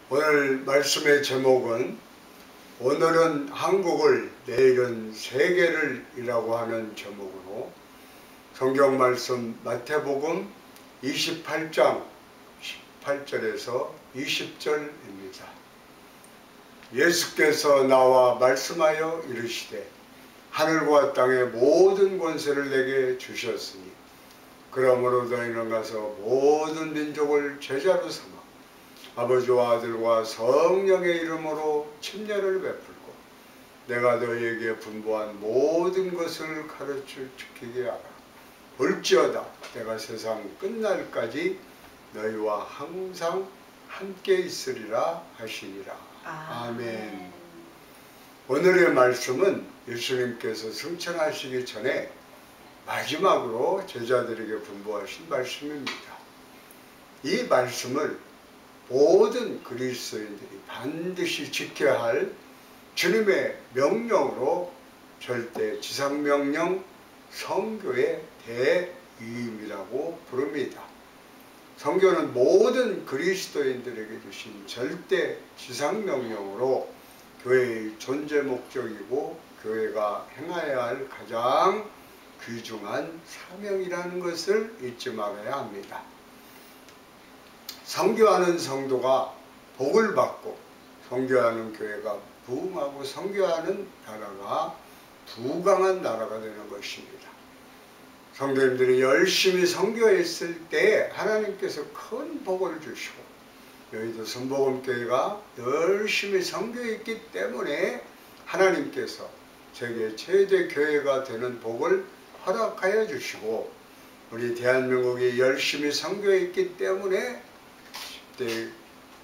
오늘 말씀의 제목은 오늘은 한국을 내일은 세계를 이라고 하는 제목으로 성경 말씀 마태복음 28장 18절에서 20절입니다. 예수께서 나와 말씀하여 이르시되 하늘과 땅의 모든 권세를 내게 주셨으니 그러므로 너희는 가서 모든 민족을 제자로 삼아 아버지와 아들과 성령의 이름으로 침례를 베풀고 내가 너희에게 분부한 모든 것을 가르쳐 지키게 하라. 볼지어다 내가 세상 끝날까지 너희와 항상 함께 있으리라 하시니라. 아멘. 오늘의 말씀은 예수님께서 승천하시기 전에 마지막으로 제자들에게 분부하신 말씀입니다. 이 말씀을 모든 그리스도인들이 반드시 지켜야 할 주님의 명령으로 절대 지상명령 성교의 대위임이라고 부릅니다. 성교는 모든 그리스도인들에게 주신 절대 지상명령으로 교회의 존재 목적이고 교회가 행해야 할 가장 귀중한 사명이라는 것을 잊지 말아야 합니다. 선교하는 성도가 복을 받고 선교하는 교회가 부흥하고 선교하는 나라가 부강한 나라가 되는 것입니다. 성도님들이 열심히 선교했을 때 하나님께서 큰 복을 주시고 여의도 선복음교회가 열심히 선교했기 때문에 하나님께서 세계 최대 교회가 되는 복을 허락하여 주시고 우리 대한민국이 열심히 선교했기 때문에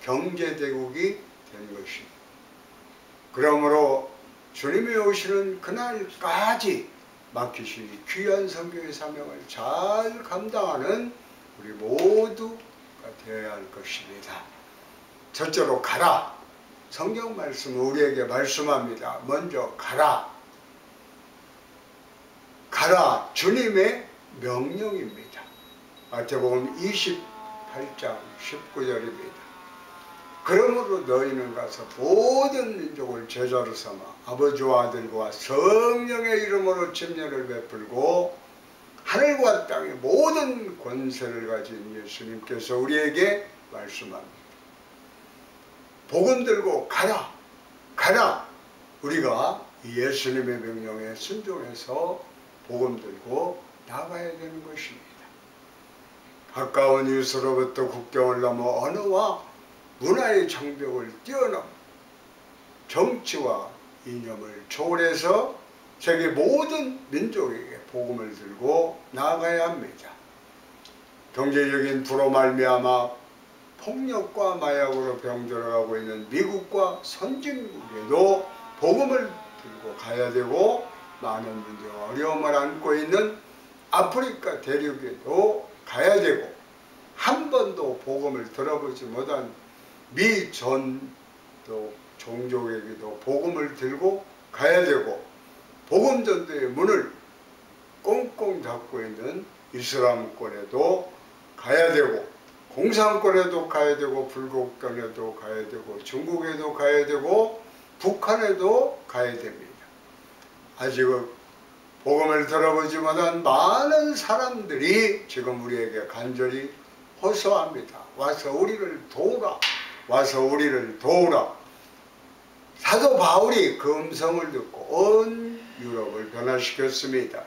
경제대국이 된 것입니다. 그러므로 주님이 오시는 그날까지 맡기신 귀한 선교의 사명을 잘 감당하는 우리 모두가 되어야 할 것입니다. 첫째로 가라. 성경 말씀은 우리에게 말씀합니다. 먼저 가라. 가라. 주님의 명령입니다. 마태복음 28장 19절입니다. 그러므로 너희는 가서 모든 민족을 제자로 삼아 아버지와 아들과 성령의 이름으로 침례를 베풀고 하늘과 땅의 모든 권세를 가진 예수님께서 우리에게 말씀합니다. 복음 들고 가라. 가라. 우리가 예수님의 명령에 순종해서 복음 들고 나가야 되는 것입니다. 가까운 이웃으로부터 국경을 넘어 언어와 문화의 장벽을 뛰어넘어 정치와 이념을 초월해서 세계 모든 민족에게 복음을 들고 나아가야 합니다. 경제적인 불로 말미암아 폭력과 마약으로 병들어가고 있는 미국과 선진국에도 복음을 들고 가야 되고 많은 문제와 어려움을 안고 있는 아프리카 대륙에도 가야 되고 한 번도 복음을 들어보지 못한 미전도 종족에게도 복음을 들고 가야 되고 복음 전도의 문을 꽁꽁 닫고 있는 이슬람권에도 가야 되고 공산권에도 가야 되고 불국권에도 가야 되고 중국에도 가야 되고 북한에도 가야 됩니다. 아직 복음을 들어보지 못한 많은 사람들이 지금 우리에게 간절히 호소합니다. 와서 우리를 도우라. 와서 우리를 도우라. 사도 바울이 그 음성을 듣고 온 유럽을 변화시켰습니다.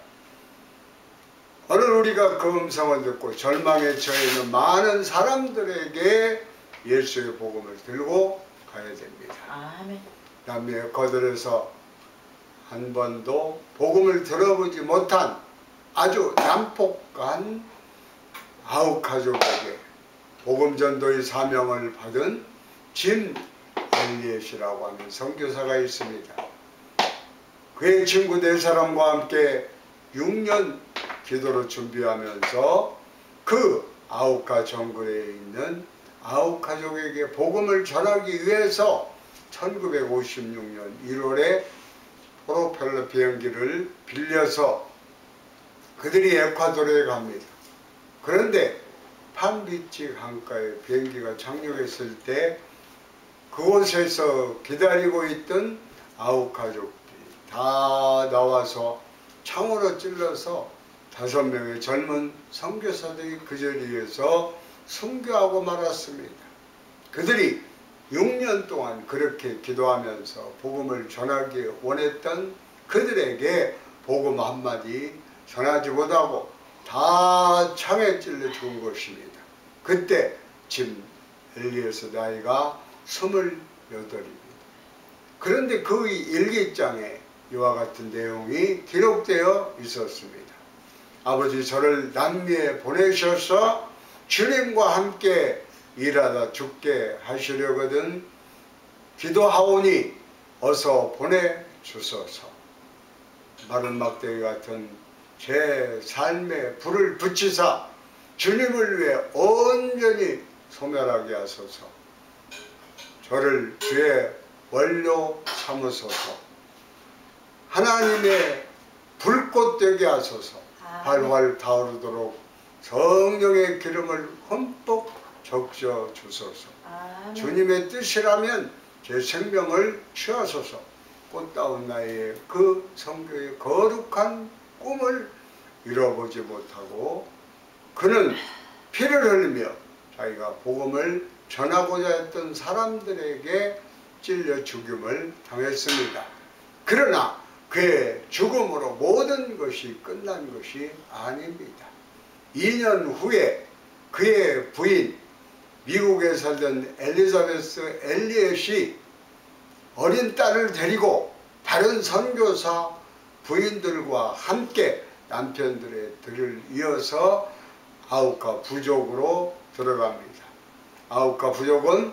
오늘 우리가 그 음성을 듣고 절망에 처해 있는 많은 사람들에게 예수의 복음을 들고 가야 됩니다. 아멘. 남미에 거들에서 한 번도 복음을 들어보지 못한 아주 난폭한 아홉 가족에게 복음 전도의 사명을 받은 짐 엘리엇이라고 하는 선교사가 있습니다. 그의 친구 4사람과 함께 6년 기도로 준비하면서 그 아우카 정글에 있는 아홉 가족에게 복음을 전하기 위해서 1956년 1월에 프로펠러 비행기를 빌려서 그들이 에콰도르에 갑니다. 그런데 팜비치 강가에 비행기가 착륙했을 때 그곳에서 기다리고 있던 아홉 가족들이 다 나와서 창으로 찔러서 5명의 젊은 선교사들이 그 자리에서 순교하고 말았습니다. 그들이 6년 동안 그렇게 기도하면서 복음을 전하기 원했던 그들에게 복음 한마디 전하지 못하고 다 창에 찔러 죽은 것입니다. 그때 짐 엘리에서 나이가 28입니다. 그런데 그 일기장에 이와 같은 내용이 기록되어 있었습니다. 아버지, 저를 남미에 보내셔서 주님과 함께 일하다 죽게 하시려거든 기도하오니 어서 보내주소서. 마른 막대기 같은 제 삶에 불을 붙이사 주님을 위해 온전히 소멸하게 하소서. 저를 주의 원료 삼으소서. 하나님의 불꽃 되게 하소서. 활활 타오르도록 성령의 기름을 흠뻑 적셔 주소서. 주님의 뜻이라면 제 생명을 취하소서. 꽃다운 나이에 그 성교의 거룩한 꿈을 이뤄보지 못하고 그는 피를 흘리며 자기가 복음을 전하고자 했던 사람들에게 찔려 죽임을 당했습니다. 그러나 그의 죽음으로 모든 것이 끝난 것이 아닙니다. 2년 후에 그의 부인, 미국에 살던 엘리자베스 엘리엇이 어린 딸을 데리고 다른 선교사 부인들과 함께 남편들의 들을 이어서 아우카 부족으로 들어갑니다. 아우카 부족은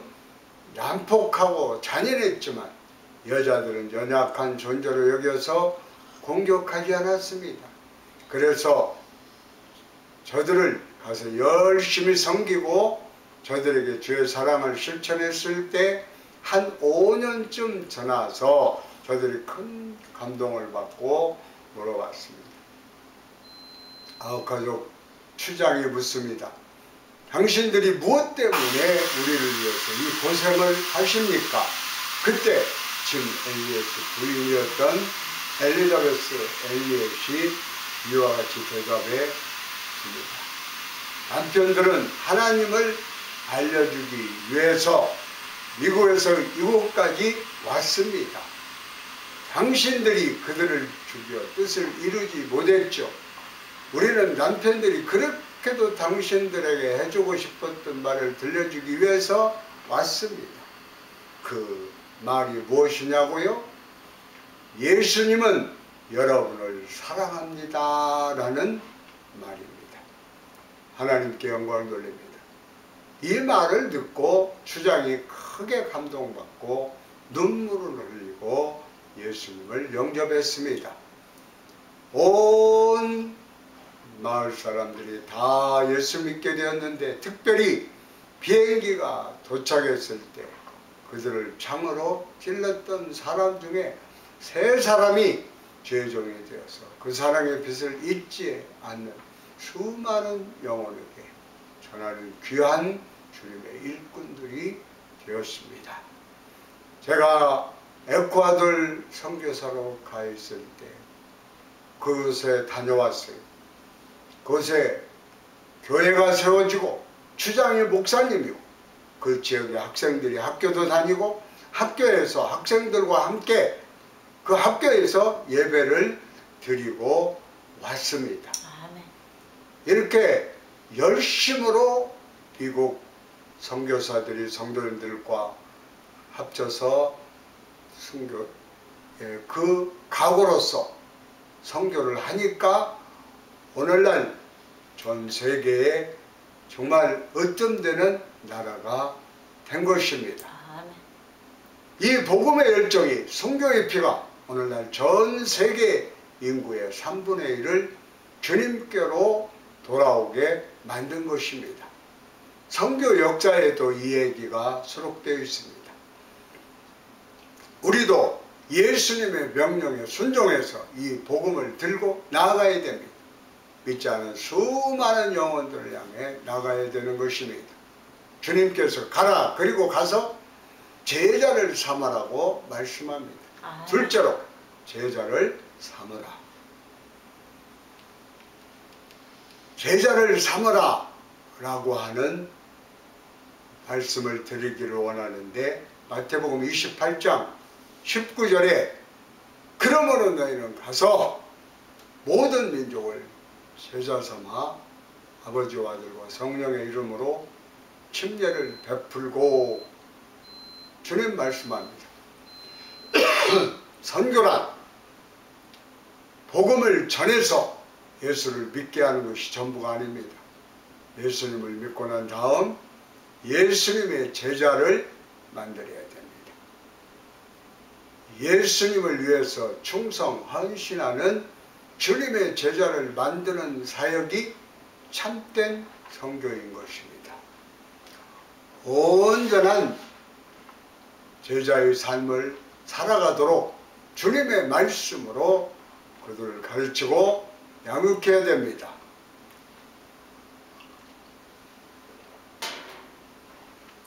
난폭하고 잔인했지만 여자들은 연약한 존재로 여겨서 공격하지 않았습니다. 그래서 저들을 가서 열심히 섬기고 저들에게 주의 사랑을 실천했을 때 한 5년쯤 지나서 저들이 큰 감동을 받고 물어봤습니다. 아웃가족 추장이 묻습니다. 당신들이 무엇 때문에 우리를 위해서 이 고생을 하십니까? 그때 짐 엘리엇의 부인이었던 엘리자베스 엘리엇이 이와 같이 대답했습니다. 남편들은 하나님을 알려주기 위해서 미국에서 이곳까지 왔습니다. 당신들이 그들을 죽여 뜻을 이루지 못했죠. 우리는 남편들이 그렇게도 당신들에게 해주고 싶었던 말을 들려주기 위해서 왔습니다. 그 말이 무엇이냐고요? 예수님은 여러분을 사랑합니다 라는 말입니다. 하나님께 영광을 돌립니다. 이 말을 듣고 추장이 크게 감동받고 눈물을 흘리고 예수님을 영접했습니다. 온 마을 사람들이 다 예수 믿게 되었는데 특별히 비행기가 도착했을 때 그들을 창으로 찔렀던 사람 중에 3사람이 죄종이 되어서 그 사랑의 빛을 잊지 않는 수많은 영혼에게 전하는 귀한 주님의 일꾼들이 되었습니다. 제가 에콰도르 선교사로 가 있을 때 그곳에 다녀왔어요. 그곳에 교회가 세워지고 추장이 목사님이고 그 지역의 학생들이 학교도 다니고 학교에서 학생들과 함께 그 학교에서 예배를 드리고 왔습니다. 이렇게 열심으로 미국 선교사들이 성도님들과 합쳐서 그 각오로서 선교를 하니까 오늘날 전 세계에 정말 으뜸되는 나라가 된 것입니다. 이 복음의 열정이, 선교의 피가 오늘날 전 세계 인구의 3분의 1을 주님께로 돌아오게 만든 것입니다. 선교 역사에도 이 얘기가 수록되어 있습니다. 우리도 예수님의 명령에 순종해서 이 복음을 들고 나아가야 됩니다. 믿지 않은 수많은 영혼들을 향해 나가야 되는 것입니다. 주님께서 가라, 그리고 가서 제자를 삼으라고 말씀합니다. 둘째로 제자를 삼으라. 제자를 삼으라 라고 하는 말씀을 드리기를 원하는데, 마태복음 28장 19절에 그러므로 너희는 가서 모든 민족을 제자 삼아 아버지와 아들과 성령의 이름으로 침례를 베풀고, 주님 말씀합니다. 선교란 복음을 전해서 예수를 믿게 하는 것이 전부가 아닙니다. 예수님을 믿고 난 다음 예수님의 제자를 만들어야 됩니다. 예수님을 위해서 충성 헌신하는 주님의 제자를 만드는 사역이 참된 선교인 것입니다. 온전한 제자의 삶을 살아가도록 주님의 말씀으로 그들을 가르치고 양육해야 됩니다.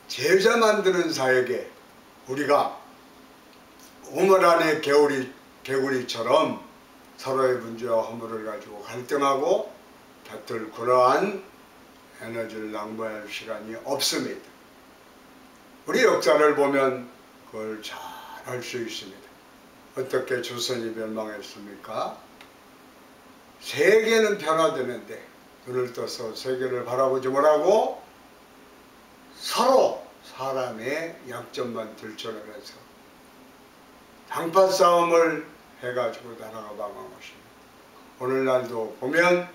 제자 만드는 사역에 우리가 우물 안의 개구리처럼 서로의 문제와 허물을 가지고 갈등하고 다툴 그러한 에너지를 낭비할 시간이 없습니다. 우리 역사를 보면 그걸 잘 알 수 있습니다. 어떻게 조선이 멸망했습니까? 세계는 변화되는데 눈을 떠서 세계를 바라보지 못하고 서로 사람의 약점만 들춰내면서 당파 싸움을 해가지고 나라가 망한 것입니다. 오늘날도 보면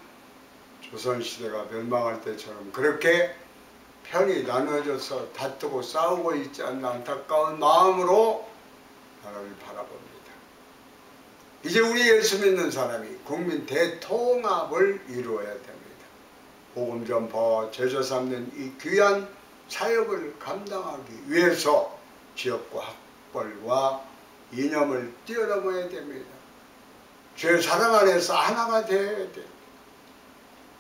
조선시대가 멸망할 때처럼 그렇게 편이 나누어져서 다투고 싸우고 있지 않나 안타까운 마음으로 나라를 바라봅니다. 이제 우리 예수 믿는 사람이 국민 대통합을 이루어야 됩니다. 복음 전파, 제자 삼는 이 귀한 사역을 감당하기 위해서 지역과 학벌과 이념을 뛰어넘어야 됩니다. 죄 사랑 안에서 하나가 되어야 돼요.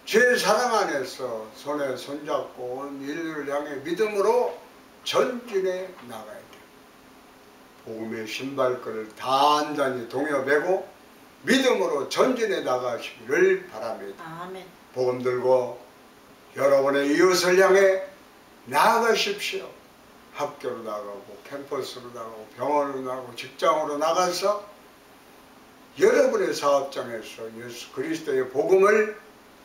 죄 사랑 안에서 손에 손잡고 온 인류를 향해 믿음으로 전진해 나가야 돼요. 복음의 신발끈을 단단히 동여매고 믿음으로 전진해 나가시기를 바랍니다. 아멘. 복음 들고 여러분의 이웃을 향해 나아가십시오. 학교로 나가고 캠퍼스로 나가고 병원으로 나가고 직장으로 나가서 여러분의 사업장에서 예수 그리스도의 복음을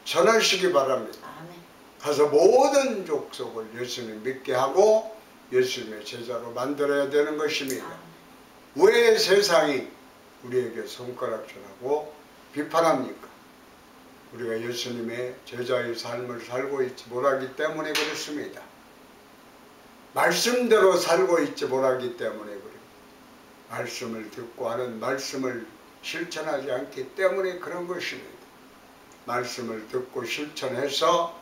전하시기 바랍니다. 아멘. 가서 모든 족속을 예수님 믿게 하고 예수님의 제자로 만들어야 되는 것입니다. 아멘. 왜 세상이 우리에게 손가락질하고 비판합니까? 우리가 예수님의 제자의 삶을 살고 있지 못하기 때문에 그렇습니다. 말씀대로 살고 있지 못하기 때문에 그래요. 말씀을 듣고 하는 말씀을 실천하지 않기 때문에 그런 것입니다. 말씀을 듣고 실천해서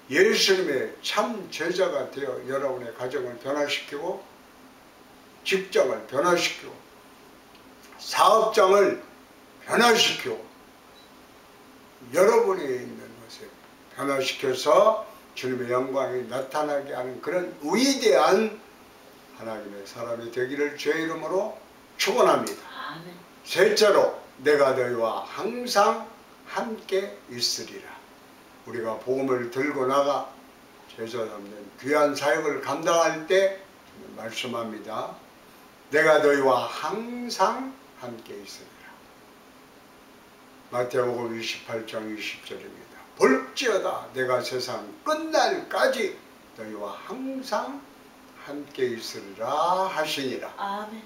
예수님의 참 제자가 되어 여러분의 가정을 변화시키고 직장을 변화시키고 사업장을 변화시키고 여러분이 있는 것을 변화시켜서 주님의 영광이 나타나게 하는 그런 위대한 하나님의 사람이 되기를 주의 이름으로 축원합니다. 아멘. 셋째로 내가 너희와 항상 함께 있으리라. 우리가 복음을 들고 나가 제자 삼는 귀한 사역을 감당할 때 말씀합니다. 내가 너희와 항상 함께 있으리라. 마태복음 28장 20절입니다. 볼지어다 내가 세상 끝날까지 너희와 항상 함께 있으리라 하시니라. 아멘.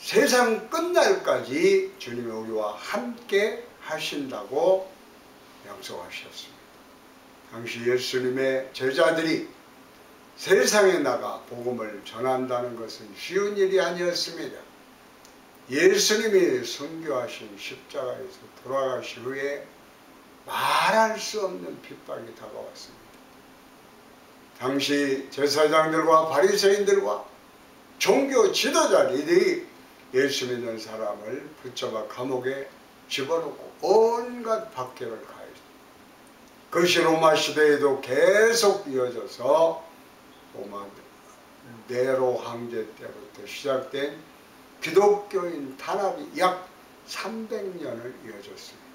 세상 끝날까지 주님이 우리와 함께 하신다고 약속하셨습니다. 당시 예수님의 제자들이 세상에 나가 복음을 전한다는 것은 쉬운 일이 아니었습니다. 예수님이 선교하신 십자가에서 돌아가신 후에 말할 수 없는 핍박이 다가왔습니다. 당시 제사장들과 바리새인들과 종교 지도자들이 예수 믿는 사람을 붙잡아 감옥에 집어넣고 온갖 박해를 가했습니다. 그것이 로마 시대에도 계속 이어져서 로마 네로 황제 때부터 시작된 기독교인 탄압이 약 300년을 이어졌습니다.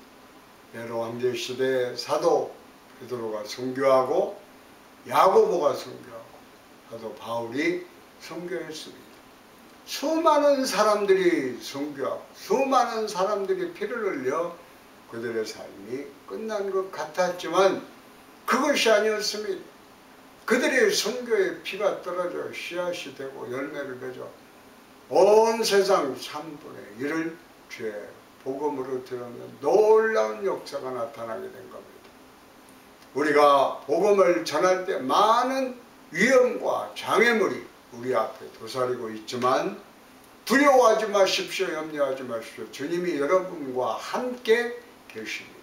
네로 황제 시대에 사도 베드로가 선교하고 야고보가 선교하고 사도 바울이 선교했습니다. 수많은 사람들이 선교하고 수많은 사람들이 피를 흘려 그들의 삶이 끝난 것 같았지만 그것이 아니었습니다. 그들의 선교의 피가 떨어져 씨앗이 되고 열매를 맺어 온 세상 3분의 1을 주의 복음으로 들으면 놀라운 역사가 나타나게 된 겁니다. 우리가 복음을 전할 때 많은 위험과 장애물이 우리 앞에 도사리고 있지만 두려워하지 마십시오. 염려하지 마십시오. 주님이 여러분과 함께 계십니다.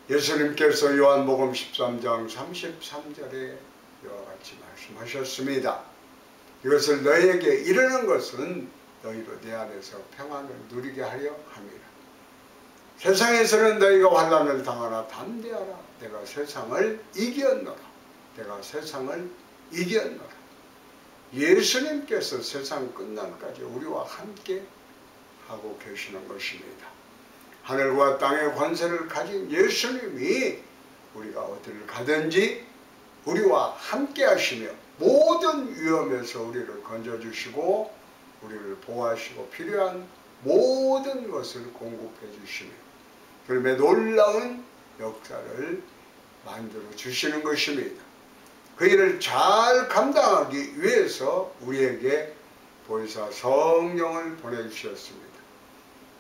예수님께서 요한복음 13장 33절에 이와 같이 말씀하셨습니다. 이것을 너희에게 이르는 것은 너희로 내 안에서 평안을 누리게 하려 함이라. 세상에서는 너희가 환난을 당하나 담대하라. 내가 세상을 이겼노라. 내가 세상을 이겼노라. 예수님께서 세상 끝날까지 우리와 함께 하고 계시는 것입니다. 하늘과 땅의 권세를 가진 예수님이 우리가 어디를 가든지 우리와 함께 하시며 모든 위험에서 우리를 건져주시고 우리를 보호하시고 필요한 모든 것을 공급해 주시며 그럼에 놀라운 역사를 만들어 주시는 것입니다. 그 일을 잘 감당하기 위해서 우리에게 보혜사 성령을 보내주셨습니다.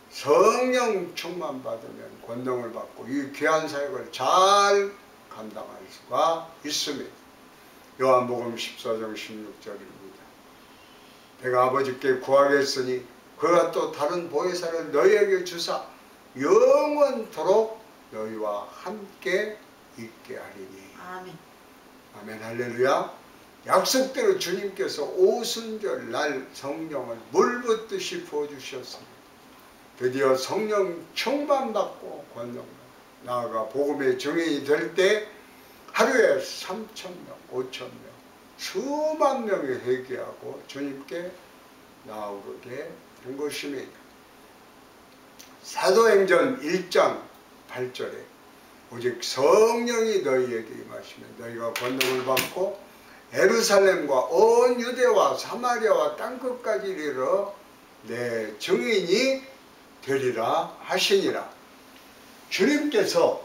성령 충만 받으면 권능을 받고 이 귀한 사역을 잘 감당할 수가 있습니다. 요한복음 14장 16절입니다. 내가 아버지께 구하겠으니 그가 또 다른 보혜사를 너희에게 주사 영원토록 너희와 함께 있게 하리니. 아멘. 아멘. 할렐루야. 약속대로 주님께서 오순절 날 성령을 물붓듯이 부어주셨습니다. 드디어 성령 충만받고 권능 나아가 복음의 증인이 될 때 하루에 3,000명, 5,000명, 수만 명이 회개하고 주님께 나오게 된 것입니다. 사도행전 1장 8절에 오직 성령이 너희에게 임하시면 너희가 권능을 받고 예루살렘과 온 유대와 사마리아와 땅끝까지 이르러 내 증인이 되리라 하시니라. 주님께서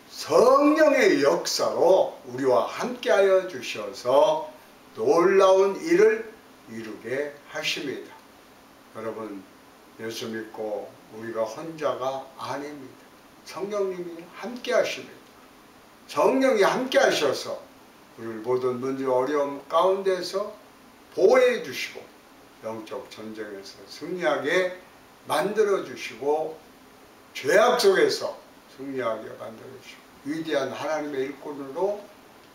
성령의 역사로 우리와 함께하여 주셔서 놀라운 일을 이루게 하십니다. 여러분, 예수 믿고 우리가 혼자가 아닙니다. 성령님이 함께 하십니다. 성령이 함께 하셔서 우리를 모든 문제 어려움 가운데서 보호해 주시고 영적 전쟁에서 승리하게 만들어 주시고 죄악 속에서 승리하게 만들어 주시고 위대한 하나님의 일꾼으로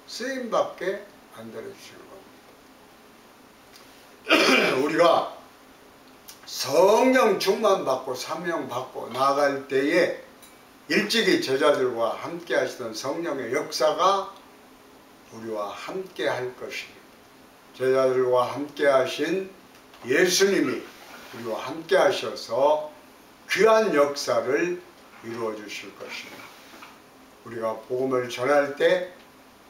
쓰임받게 만들어 주시는 겁니다. 우리가 성령 충만 받고 사명 받고 나아갈 때에 일찍이 제자들과 함께 하시던 성령의 역사가 우리와 함께 할 것입니다. 제자들과 함께 하신 예수님이 우리와 함께 하셔서 귀한 역사를 이루어 주실 것입니다. 우리가 복음을 전할 때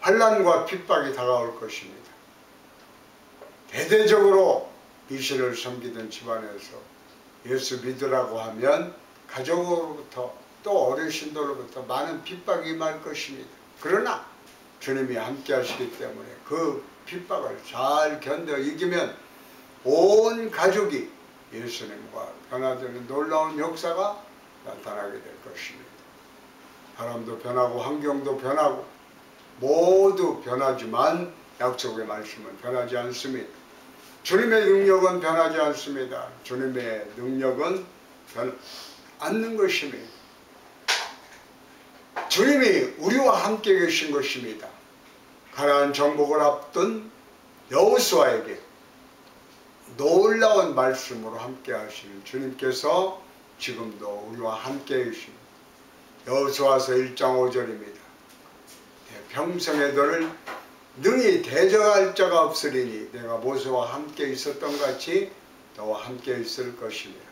환난과 핍박이 다가올 것입니다. 대대적으로 미신을 섬기던 집안에서 예수 믿으라고 하면 가족으로부터 또 어르신들로부터 많은 핍박이 임할 것입니다. 그러나 주님이 함께 하시기 때문에 그 핍박을 잘 견뎌 이기면 온 가족이 예수님과 변화되는 놀라운 역사가 나타나게 될 것입니다. 사람도 변하고 환경도 변하고 모두 변하지만 약속의 말씀은 변하지 않습니다. 주님의 능력은 변하지 않습니다. 주님의 능력은 변하지 않는 것입니다. 주님이 우리와 함께 계신 것입니다. 가나안 정복을 앞둔 여호수아에게 놀라운 말씀으로 함께 하시는 주님께서 지금도 우리와 함께 계십니다. 여호수아서 1장 5절입니다. 평생에 너를 능히 대적할 자가 없으리니 내가 모세와 함께 있었던 같이 너와 함께 있을 것이니라.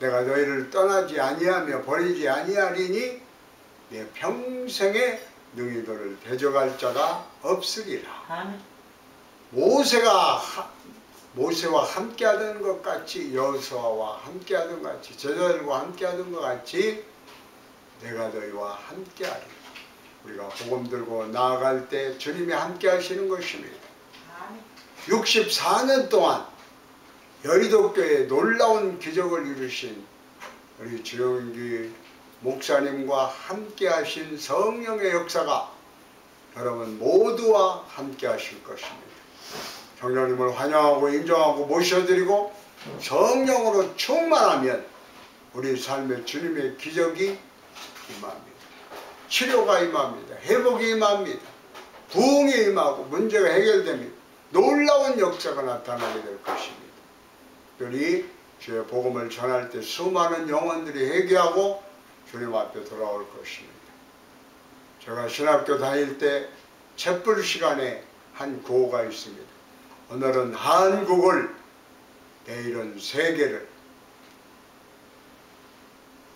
내가 너희를 떠나지 아니하며 버리지 아니하리니 내 평생에 능히 너를 대적할 자가 없으리라. 아멘. 모세와 함께하던 것 같이, 여호수아와 함께하던 것 같이, 제자들과 함께하던 것 같이 내가 너희와 함께하리. 우리가 복음 들고 나아갈 때 주님이 함께하시는 것입니다. 64년 동안 여의도교회에 놀라운 기적을 이루신 우리 주영기 목사님과 함께하신 성령의 역사가 여러분 모두와 함께하실 것입니다. 성령님을 환영하고 인정하고 모셔드리고 성령으로 충만하면 우리 삶에 주님의 기적이 임합니다. 치료가 임합니다. 회복이 임합니다. 부흥이 임하고 문제가 해결됩니다. 놀라운 역사가 나타나게 될 것입니다. 우리 주의 복음을 전할 때 수많은 영혼들이 회개하고 주님 앞에 돌아올 것입니다. 제가 신학교 다닐 때 촛불 시간에 한 구호가 있습니다. 오늘은 한국을, 내일은 세계를.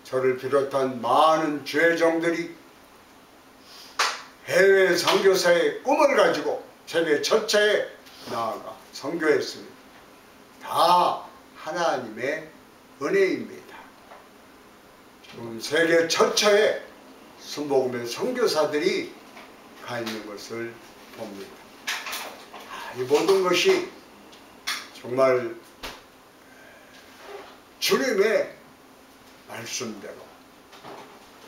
저를 비롯한 많은 죄종들이 해외 선교사의 꿈을 가지고 세계 전체에 나아가 선교했습니다. 다 하나님의 은혜입니다. 지금 세계 전체에 순복음의 선교사들이 가 있는 것을 봅니다. 이 모든 것이 정말 주님의 말씀대로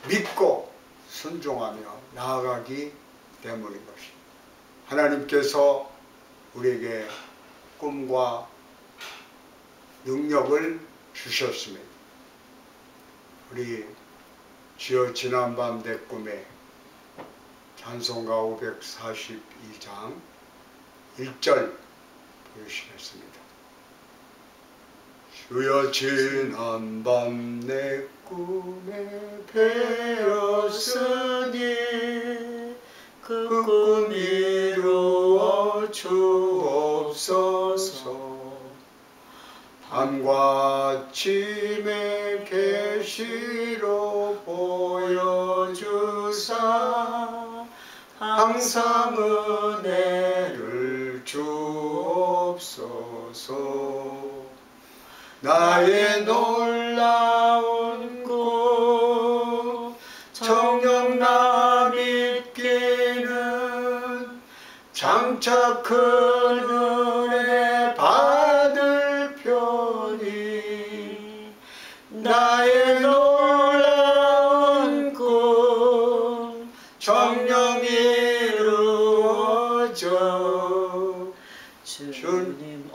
믿고 순종하며 나아가기 때문인 것입니다. 하나님께서 우리에게 꿈과 능력을 주셨습니다. 우리 주여 지난밤 내 꿈에 찬송가 542장 1절 보여주시겠습니다. 주여 지난밤 내 꿈에 배었으니 그 꿈 이루어 주옵소서. 밤과 아침에 계시로 보여주사 항상 은혜를 주옵소서. 나의 놀라운 꿈 정녕 나 믿기는 장차 큰 은혜 받을 편이 나의 놀라운 꿈 정녕 이루어져 주님